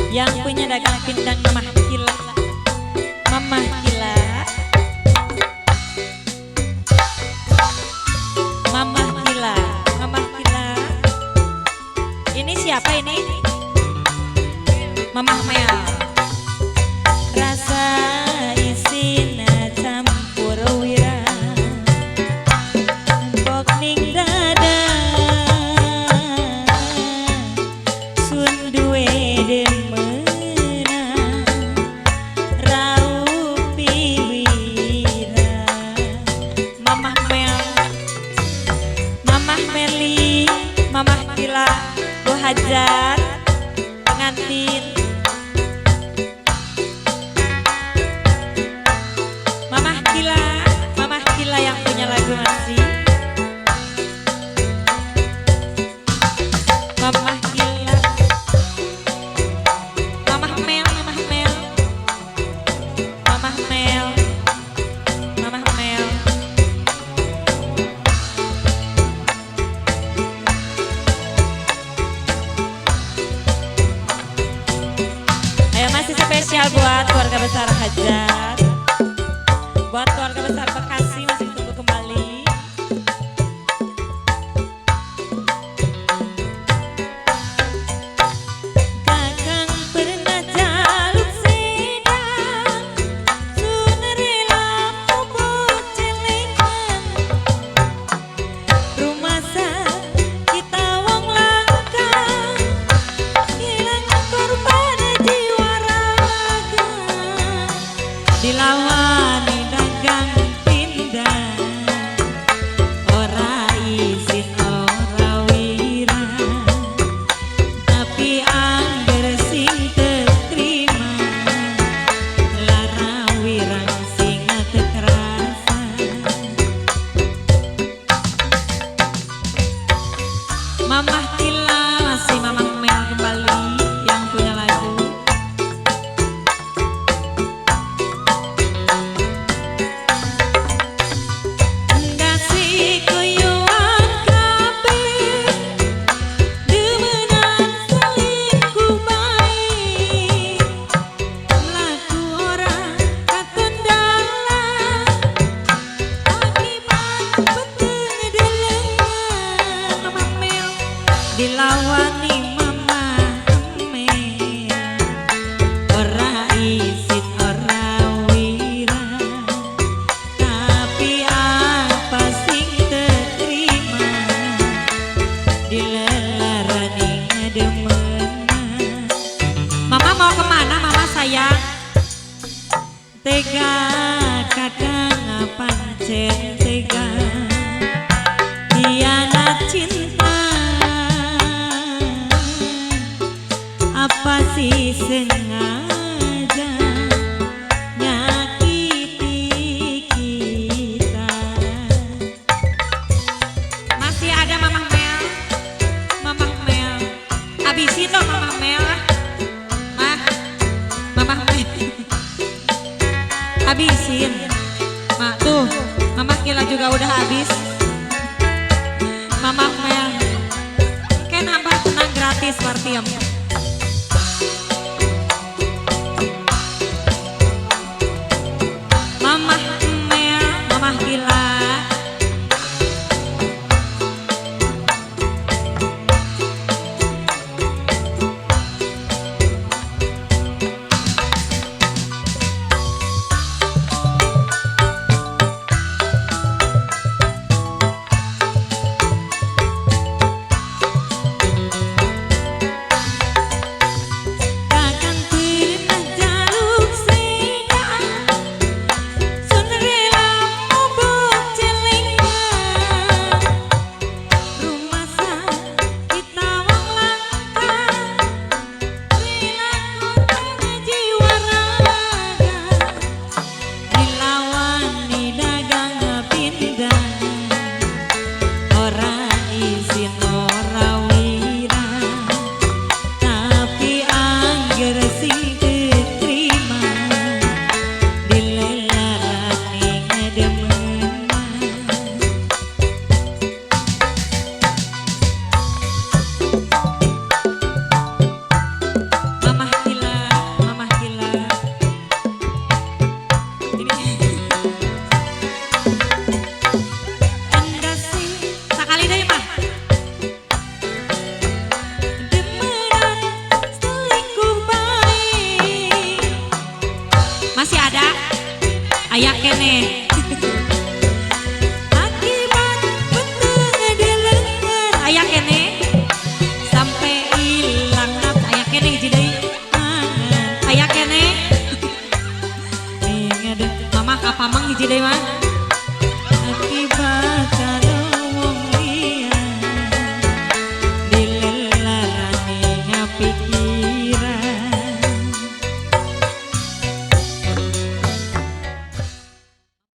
Yang punya dagang pindang Mamah Kila. Mamah Kila. Mamah Kila. Mamah Kila. Ini siapa ini? Mamah Mel. Rasa isina campur wira. Empok ning dada. Sun duwe demenang. Raupi wira. Mamah Mel. Mamah Meli. Mamah Kila. Bu Hajar. Pengantin. Mamah Kila yang punya lagu masih. Mamah Kila. Mamah Mel. Mamah Mel. Mamah Mel. Mamah Mel. Ayo masih spesial buat keluarga besar Hajar. Buat keluarga besar Bekasi masih tunggu kembali. Kakang pernah jaluk sedang, sun rela pupuk celengan. Rumah kita wong langka, hilang korban jiwa raga. Dilawani dagang pindang, ora izin ora wira, tapi angger sing terima, lara wirang sing terasa. Mamah Kila masih Mamah Mel kembali yang punya lagu. Dilawani Mamah Mel, ora izin ora wira, tapi apa sing terima, dilelarani ngedemenan. Mama mau kemana Mama sayang? Tega kadang pancen tega, hianat cinta. Apa sih sengaja nyakiti kita? Masih ada Mamah Mel. Mamah Mel. Habisin dong Mamah Mel. Mamah Mel. Habisin. Mak tuh, Mamah Kila juga udah habis. Mamah Mel. Kan nambah tenang gratis Martiam. Aya kene. Akibat beteng di lengan. Aya kene. Sampai hilang nafsu. Aya kene hiji deui. Aya kene. Ingat deh. Mama kapamang hiji deui mah.